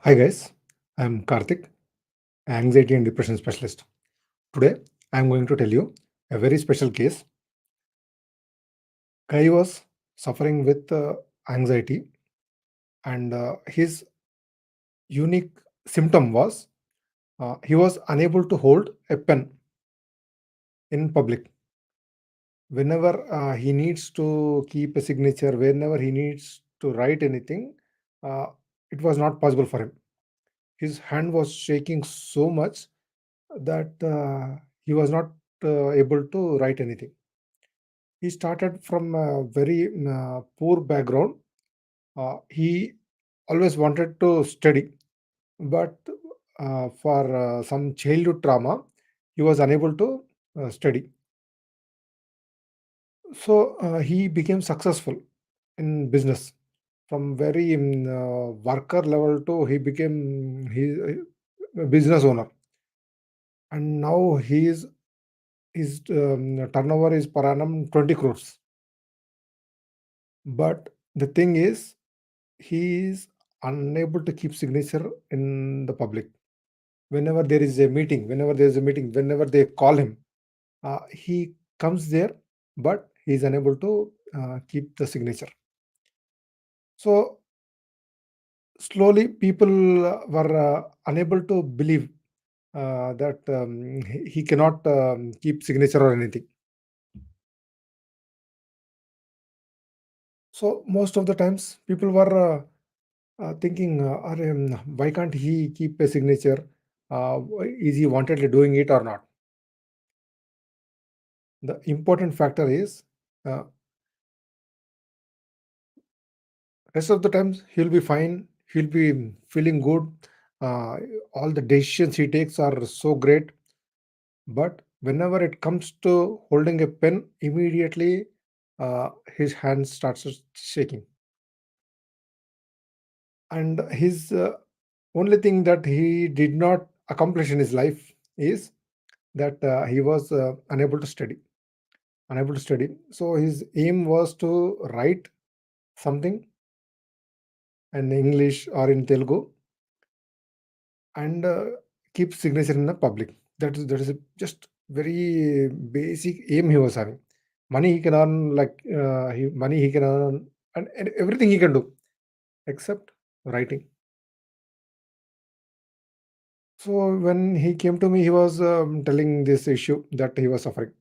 Hi guys, I'm Karthik, anxiety and depression specialist. Today, I'm going to tell you a very special case. Guy was suffering with anxiety, and his unique symptom was he was unable to hold a pen in public. Whenever he needs to keep a signature, whenever he needs to write anything, uh, it was not possible for him. His hand was shaking so much that he was not able to write anything. He started from a very poor background. He always wanted to study, but for some childhood trauma, he was unable to study. So he became successful in business from very worker level to he became a business owner, and now his turnover is per annum 20 crores. But the thing is, he is unable to keep signature in the public. Whenever they call him, he comes there, but he is unable to keep the signature. So slowly, people were unable to believe that he cannot keep signature or anything. So most of the times, people were thinking, why can't he keep a signature? Is he wantedly doing it or not? The important factor is uh, rest of the times he'll be fine. He'll be feeling good. Uh, all the decisions he takes are so great. But whenever it comes to holding a pen, immediately his hand starts shaking. And his only thing that he did not accomplish in his life is that he was unable to study. So his aim was to write something in English or in Telugu and keep signature in the public. That is just very basic aim he was having. Money he can earn, money he can earn, and everything he can do except writing. So when he came to me, he was telling this issue that he was suffering.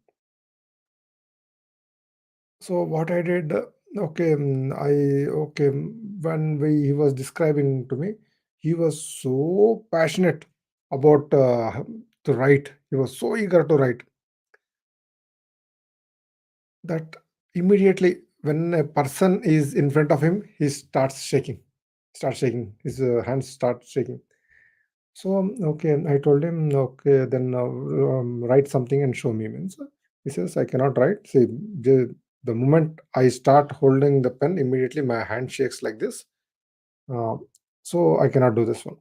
So what I did, okay, when he was describing to me, he was so passionate about to write. He was so eager to write that immediately when a person is in front of him, he starts shaking. His hands start shaking. So okay, I told him, okay, then write something and show me. Means he says I cannot write. See, the moment I start holding the pen, immediately my hand shakes like this. Uh, so I cannot do this one.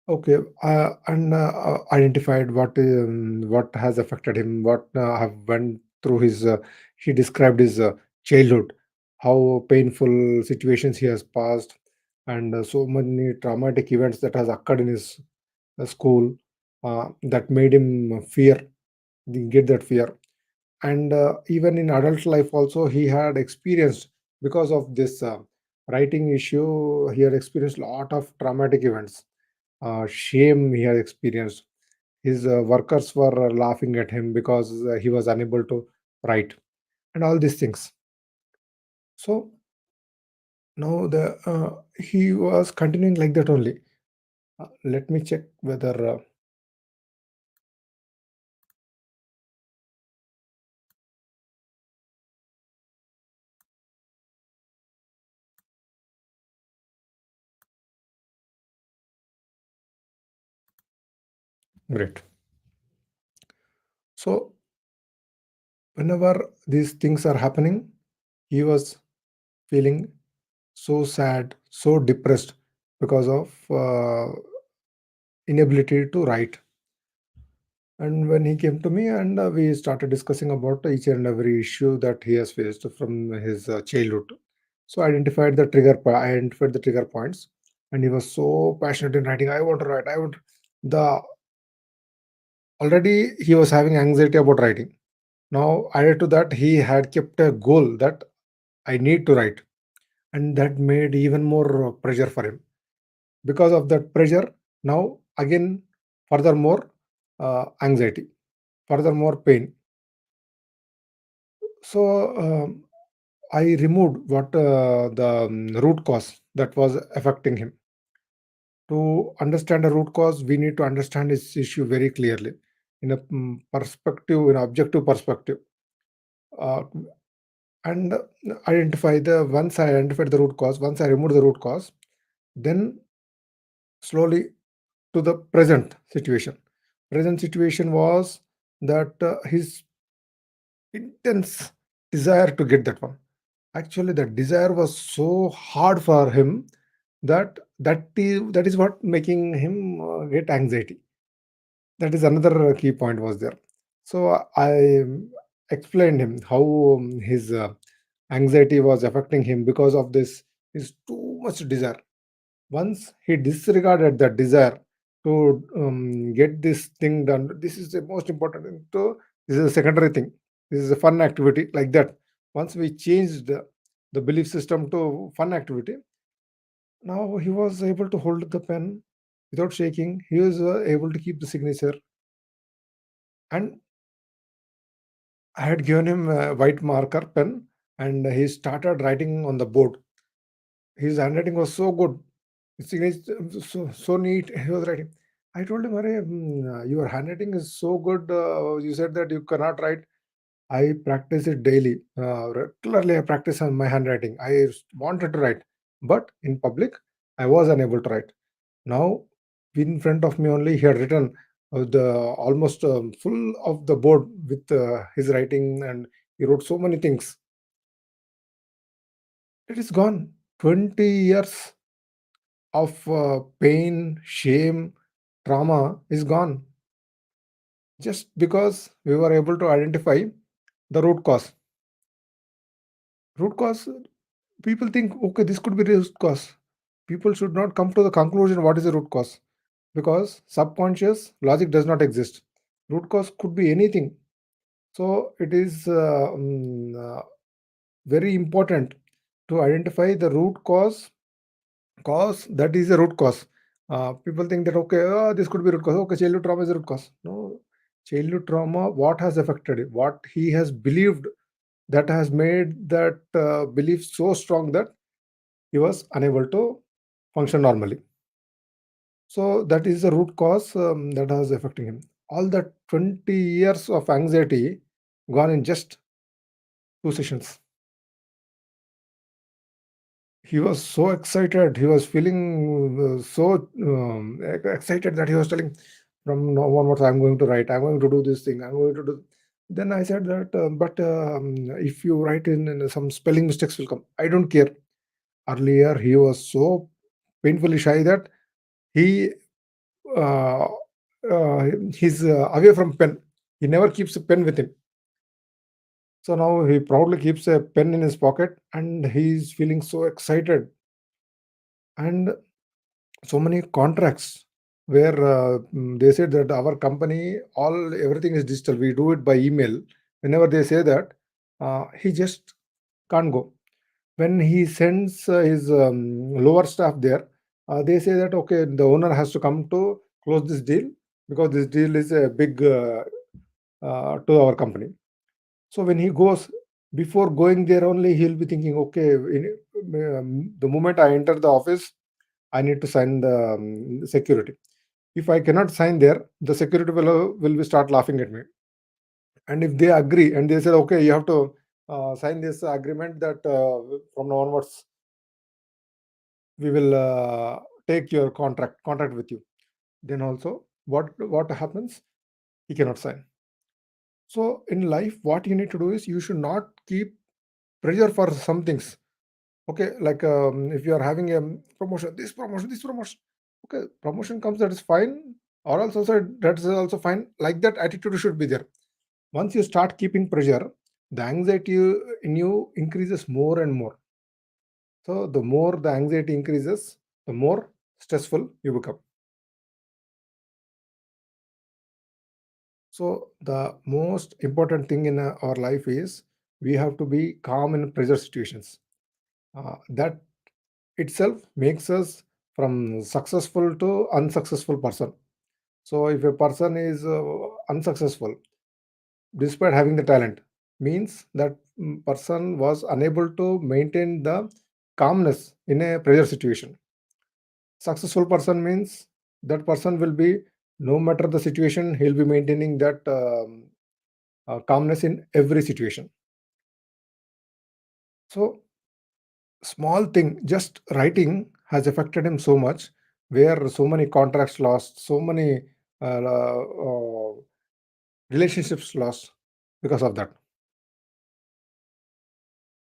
Okay, and identified what has affected him, what have went through his. He described his childhood, how painful situations he has passed, and so many traumatic events that has occurred in his school that made him get that fear. And even in adult life also, he had experienced because of this writing issue. He had experienced a lot of traumatic events, shame he had experienced. His workers were laughing at him because he was unable to write, and all these things. So now the he was continuing like that only. Let me check whether great. So whenever these things are happening, he was feeling so sad, so depressed because of inability to write. And when he came to me, and we started discussing about each and every issue that he has faced from his childhood. So I identified the trigger points. and he was so passionate in writing. I want to write. I want the already he was having anxiety about writing. Now added to that, he had kept a goal that I need to write, and that made even more pressure for him. Because of that pressure, now again, furthermore, anxiety, furthermore pain. So I removed what the root cause that was affecting him. To understand a root cause, we need to understand his issue very clearly in a perspective, in objective perspective, uh, and identify the once I identified the root cause, once I removed the root cause, then slowly to the present situation. Present situation was that his intense desire to get that one. Actually, that desire was so hard for him that that is what making him get anxiety. That is another key point was there. So I explained him how his anxiety was affecting him because of this is too much desire. Once he disregarded that desire to get this thing done, this is the most important thing. So this is a secondary thing. This is a fun activity like that. Once we changed the belief system to fun activity, now he was able to hold the pen without shaking. He was able to keep the signature, and I had given him a white marker pen, and he started writing on the board. His handwriting was so good. His signature so neat. He was writing. I told him, "Arey, your handwriting is so good. You said that you cannot write." I practice it daily. Regularly, I practice on my handwriting. I wanted to write, but in public, I was unable to write. Now, in front of me only, he had written the almost full of the board with his writing, and he wrote so many things. It is gone. 20 years of pain, shame, trauma is gone just because we were able to identify the root cause. Root cause, people think, okay, this could be the root cause. People should not come to the conclusion what is the root cause because subconscious logic does not exist. Root cause could be anything. So it is very important to identify the root cause that is the root cause. People think that okay, this could be root cause. Okay, childhood trauma is the root cause. No, childhood trauma. What has affected it? What he has believed that has made that belief so strong that he was unable to function normally. So that is the root cause that was affecting him. All that 20 years of anxiety gone in just 2 sessions. He was so excited. He was feeling so excited that he was telling, "From now onwards, I'm going to write. I'm going to do this thing. I'm going to do." Then I said that, but if you write in some spelling mistakes will come. I don't care. Earlier, he was so painfully shy that he uh, he's away from pen. He never keeps a pen with him. So now he proudly keeps a pen in his pocket, and he's feeling so excited. And so many contracts where they said that our company all everything is digital, we do it by email. Whenever they say that, he just can't go. When he sends his lower staff there, they say that okay, the owner has to come to close this deal because this deal is a big to our company. So when he goes, before going there only, he'll be thinking, okay, the moment I enter the office, I need to sign the security. If I cannot sign there, the security will be start laughing at me. And if they agree and they say, okay, you have to sign this agreement that from now onwards we will take your contract with you. Then also, what happens? He cannot sign. So in life, what you need to do is you should not keep pressure for some things. Okay, like if you are having a promotion, this promotion, okay, promotion comes, that is fine, or else also that is also fine. Like that attitude should be there. Once you start keeping pressure, the anxiety in you increases more and more. So the more the anxiety increases, the more stressful you become. So the most important thing in our life is we have to be calm in pressure situations. That itself makes us from successful to unsuccessful person. So if a person is unsuccessful despite having the talent, means that person was unable to maintain the calmness in a pressure situation. Successful person means that person will be, no matter the situation, he'll be maintaining that calmness in every situation. So small thing, just writing has affected him so much, where so many contracts lost, so many relationships lost because of that.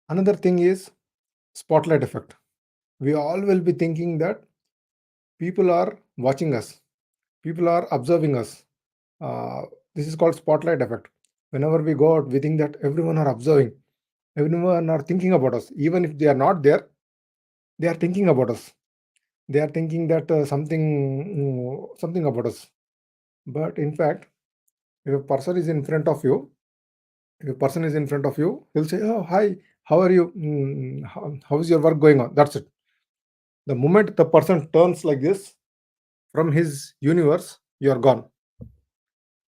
Another thing is spotlight effect. We all will be thinking that people are watching us, people are observing us. uh, this is called spotlight effect. Whenever we go out, we think that everyone are observing, everyone are thinking about us. Even if they are not there, they are thinking about us. They are thinking that something about us. But in fact, if a person is in front of you, if a person is in front of you, he'll say, "Oh, hi, how are you? How is your work going on?" That's it. The moment the person turns like this from his universe, you are gone.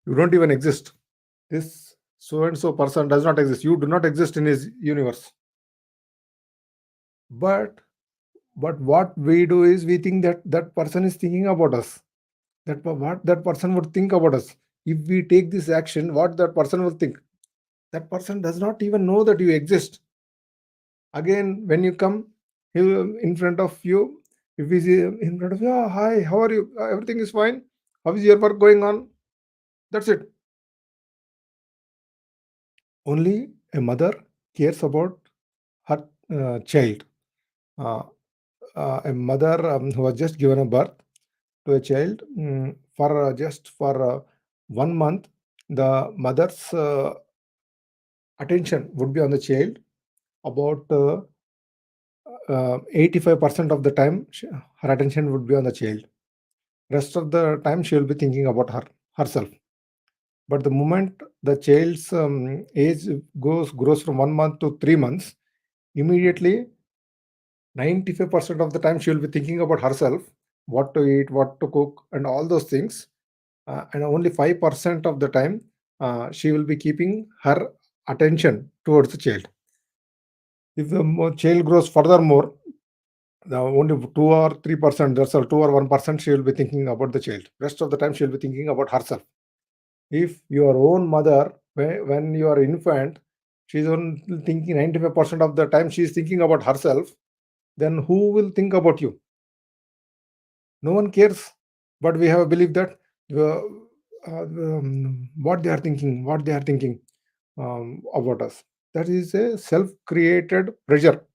You don't even exist. This so and so person does not exist. You do not exist in his universe. But what we do is we think that that person is thinking about us. What that person would think about us. If we take this action, what that person will think. That person does not even know that you exist. Again, when you come, he will in front of you. If he is in front of you, "Oh, hi, how are you? Everything is fine. How is your work going on?" That's it. Only a mother cares about her child. Uh, a mother who has just given a birth to a child, for just for 1 month, the mother's attention would be on the child. About 85% of the time, her attention would be on the child. Rest of the time, she will be thinking about herself. But the moment the child's age grows from 1 month to 3 months, immediately 95% of the time she will be thinking about herself, what to eat, what to cook, and all those things. And only 5% of the time she will be keeping her attention towards the child. If the child grows furthermore, the only 2 or 3%, that's all, 2 or 1%, she will be thinking about the child. Rest of the time, she will be thinking about herself. If your own mother, when you are infant, she's only thinking 95% of the time, she is thinking about herself, then who will think about you? No one cares. But we have a belief that what they are thinking, about us. That is a self-created pressure.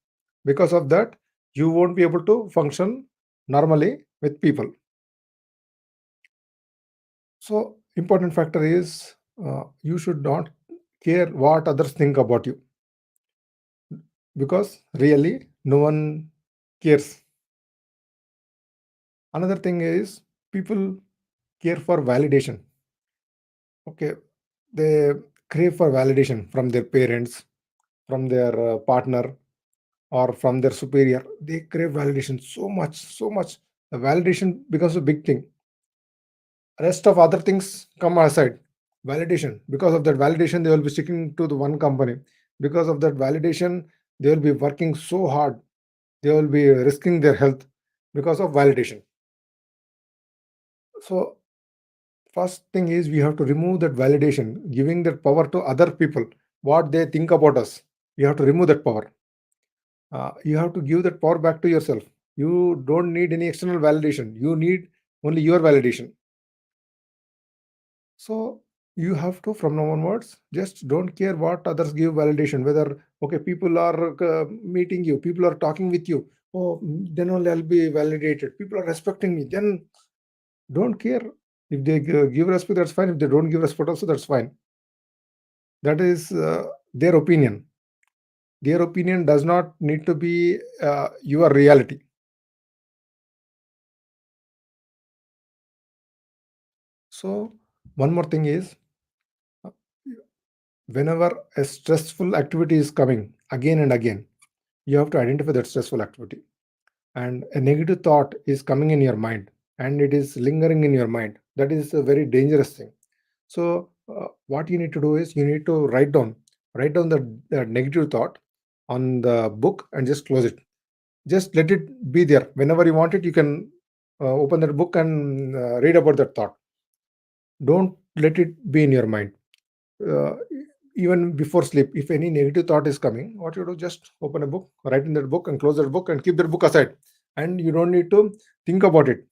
Because of that, you won't be able to function normally with people. So, important factor is you should not care what others think about you, because really no one cares. Another thing is people care for validation. Okay, they crave for validation from their parents, from their partner, or from their superior. They crave validation so much, so much. The validation becomes a big thing. Rest of other things come aside. Validation. Because of that validation, they will be sticking to the one company. Because of that validation, they will be working so hard. They will be risking their health because of validation. So first thing is we have to remove that validation, giving that power to other people. What they think about us, you have to remove that power. You have to give that power back to yourself. You don't need any external validation. You need only your validation. So you have to, from now onwards, just don't care what others give validation. Whether okay, people are meeting you, people are talking with you. Oh, then only I'll be validated. People are respecting me. Then don't care. If they give respect, that's fine. If they don't give respect, also that's fine. That is their opinion. Their opinion does not need to be your reality. So one more thing is, uh, whenever a stressful activity is coming again and again, you have to identify that stressful activity, and a negative thought is coming in your mind and it is lingering in your mind, that is a very dangerous thing. So what you need to do is, you need to write down the negative thought on the book and just close it. Just let it be there. Whenever you want it, you can open that book and read about that thought. Don't let it be in your mind. uh, Even before sleep, if any negative thought is coming, what you do, just open a book, write in that book and close that book and keep that book aside, and you don't need to think about it.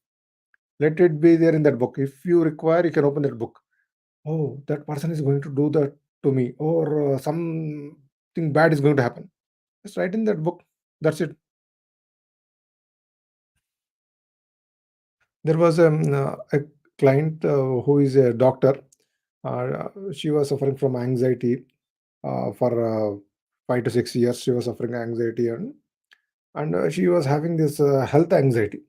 Let it be there in that book. If you require, you can open that book. Oh, that person is going to do that to me, or something bad is going to happen. Just write in that book. That's it. There was a client who is a doctor. She was suffering from anxiety for 5 to 6 years. She was suffering anxiety, and she was having this health anxiety,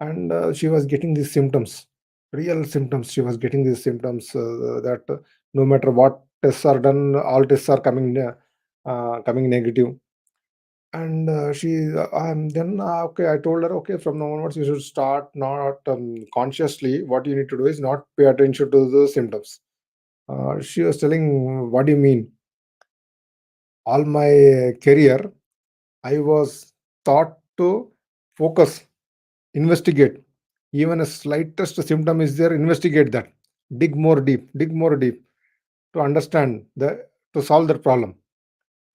and she was getting these symptoms, real symptoms. She was getting these symptoms that no matter what tests are done, all tests are coming negative. And she then okay, I told her, okay, from now onwards you should start not consciously. What you need to do is not pay attention to the symptoms. She was telling, what do you mean? All my career, I was taught to focus, investigate. Even a slightest symptom is there, investigate that. Dig more deep to understand to solve that problem.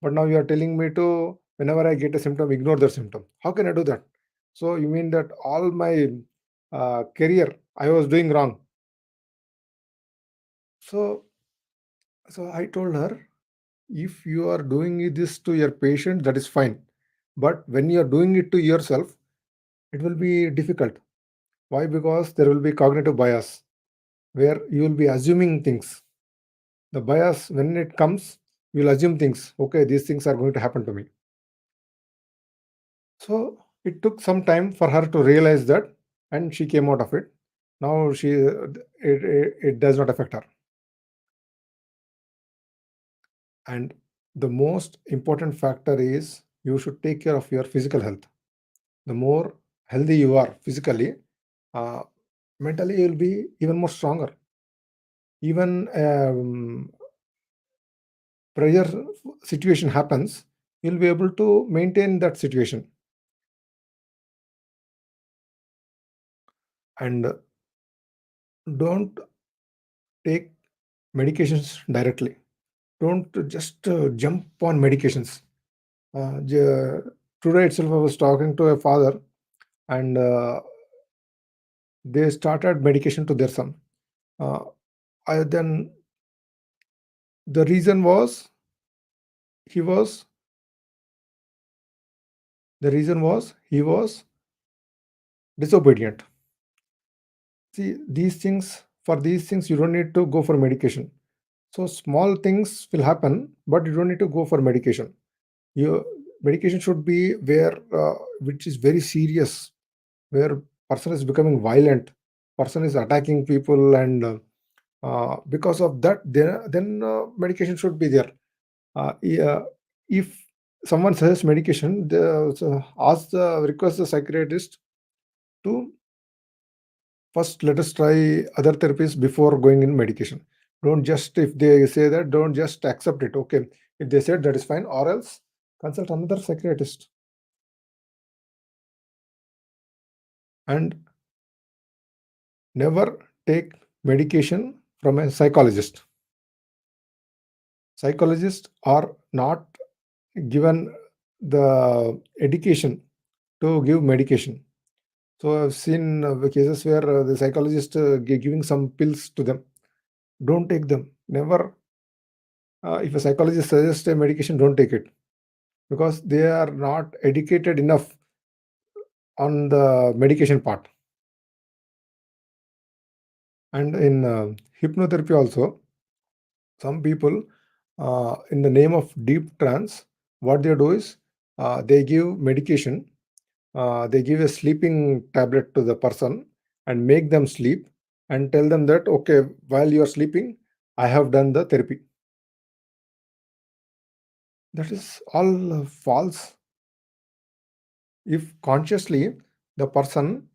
But now you are telling me to, whenever I get a symptom, ignore the symptom. How can I do that? So you mean that all my career I was doing wrong? So I told her, if you are doing this to your patient, that is fine. But when you are doing it to yourself, it will be difficult. Why? Because there will be cognitive bias, where you will be assuming things. The bias, when it comes, you will assume things. Okay, these things are going to happen to me. So it took some time for her to realize that, and she came out of it. Now it does not affect her. And the most important factor is, you should take care of your physical health. The more healthy you are physically, uh, mentally you will be even more stronger. Even pressure situation happens, you'll be able to maintain that situation. And don't take medications directly. Don't just jump on medications. Uh, j- Today itself, I was talking to a father, and they started medication to their son. Uh, then the reason was, he was he was disobedient. See, these things you don't need to go for medication. So small things will happen, but you don't need to go for medication. Your medication should be where which is very serious, where person is becoming violent, person is attacking people, and because of that, then medication should be there. If someone suggests medication, request the psychiatrist to first let us try other therapies before going in medication. Don't just, if they say that, don't just accept it. Okay, if they said, that is fine, or else consult another psychiatrist. And never take medication from a psychologist. Psychologists are not given the education to give medication. So I've seen cases where the psychologist giving some pills to them. Don't take them. Never. If a psychologist suggests a medication, don't take it, because they are not educated enough on the medication part. And in hypnotherapy also, some people, in the name of deep trance, what they do is, they give medication, they give a sleeping tablet to the person and make them sleep. and tell them that, okay, while you are sleeping, I have done the therapy. That is all false. If consciously the person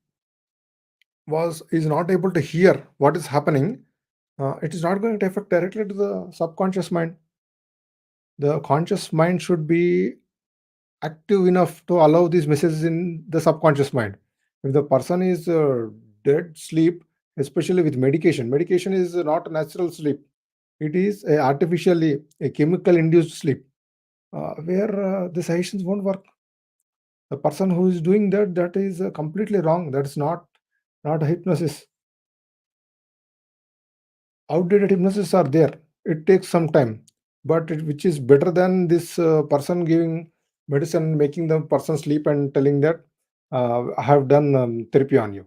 was is not able to hear what is happening, it is not going to affect directly to the subconscious mind. The conscious mind should be active enough to allow these messages in the subconscious mind. If the person is dead sleep, especially with medication, medication is not a natural sleep. It is a artificially a chemical induced sleep, where the suggestions won't work. The person who is doing that, that is completely wrong. That's not a hypnosis. Outdated hypnosis are there. It takes some time, but which is better than this person giving medicine, making the person sleep and telling that, I have done therapy on you.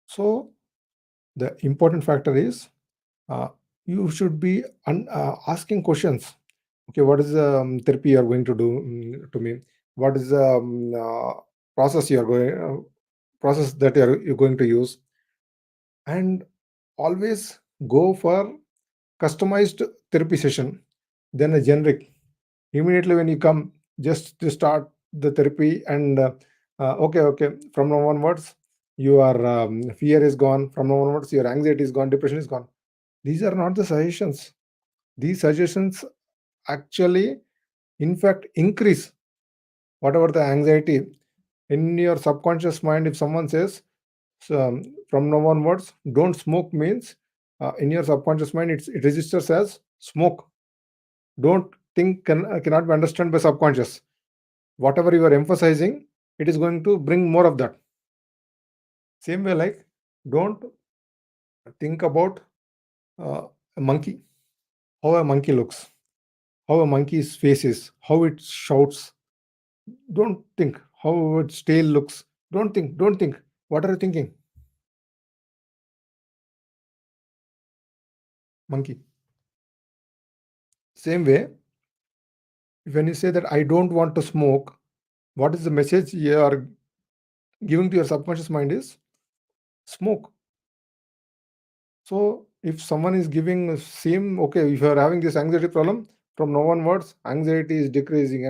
So the important factor is, uh, you should be asking questions. Okay, what is the therapy you are going to do to me? What is the process you are going process that you're going to use? And always go for customized therapy session than a generic. Immediately when you come, just to start the therapy, and okay, from now onwards, your fear is gone. From now onwards, your anxiety is gone, depression is gone. These are not the suggestions. These suggestions actually, in fact, increase whatever the anxiety in your subconscious mind. If someone says, so, from now onwards, don't smoke means, in your subconscious mind, it registers as smoke. Don't think cannot be understood by subconscious. Whatever you are emphasizing, it is going to bring more of that. Same way, like, don't think about a monkey, how a monkey looks, how a monkey's face is, how it shouts. Don't think how its tail looks. Don't think. What are you thinking? Monkey. Same way, when you say that I don't want to smoke, what is the message you are giving to your subconscious mind is smoke. So if someone is giving same, okay, if you are having this anxiety problem, from now onwards, anxiety is decreasing,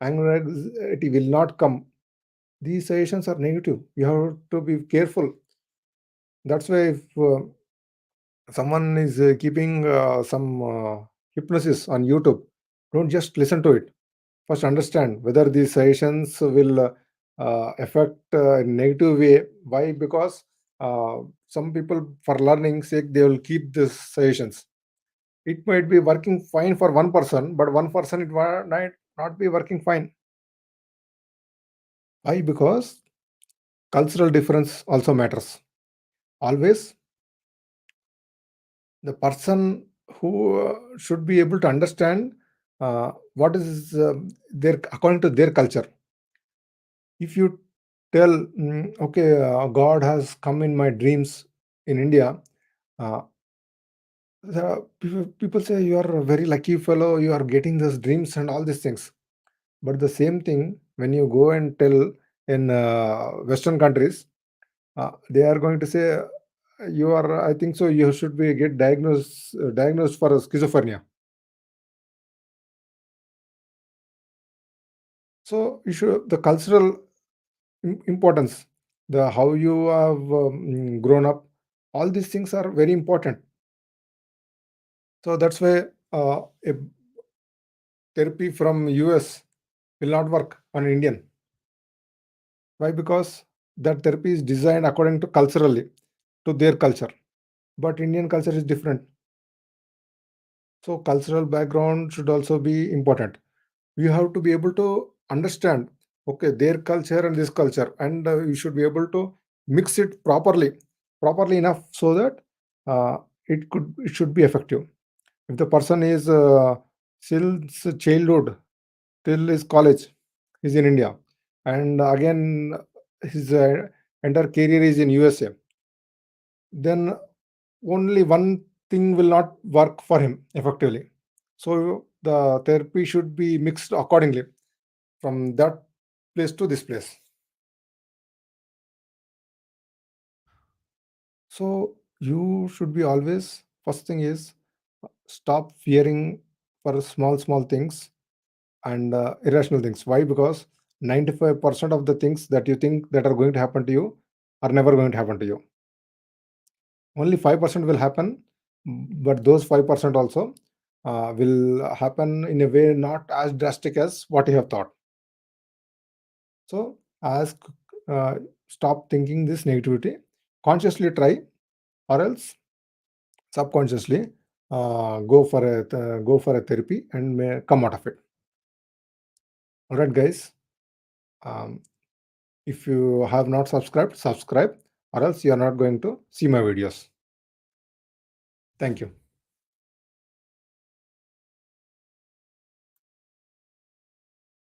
anxiety will not come. These suggestions are negative. You have to be careful. That's why if someone is keeping some hypnosis on YouTube, don't just listen to it. First, understand whether these suggestions will affect in negative way. Why? Because some people, for learning sake, they will keep these suggestions. It might be working fine for one person, but one person it might not be working fine. Why? Because cultural difference also matters. Always, the person who should be able to understand what is their according to their culture. If you tell, okay, God has come in my dreams in India, uh, the people say you are a very lucky fellow, you are getting those dreams and all these things. But the same thing, when you go and tell in Western countries, they are going to say, you are, I think so, you should be get diagnosed for schizophrenia. So you should the cultural importance, the how you have grown up, all these things are very important. So that's why a therapy from US will not work on Indian. Why? Because that therapy is designed according to culturally to their culture, but Indian culture is different. So cultural background should also be important. You have to be able to understand, okay, their culture and this culture, and you should be able to mix it properly enough so that uh, it should be effective. If the person is since childhood till his college is in India, and again his entire career is in USA, then only one thing will not work for him effectively. So the therapy should be mixed accordingly from that place to this place. So you should be always, first thing is, stop fearing for small things and irrational things. Why? Because 95% of the things that you think that are going to happen to you are never going to happen to you. Only 5% will happen, but those 5% also will happen in a way not as drastic as what you have thought. So ask, uh, stop thinking this negativity. Consciously try, or else subconsciously go for a therapy and may come out of it. All right, guys. Um, if you have not subscribed, subscribe, or else you are not going to see my videos. Thank you.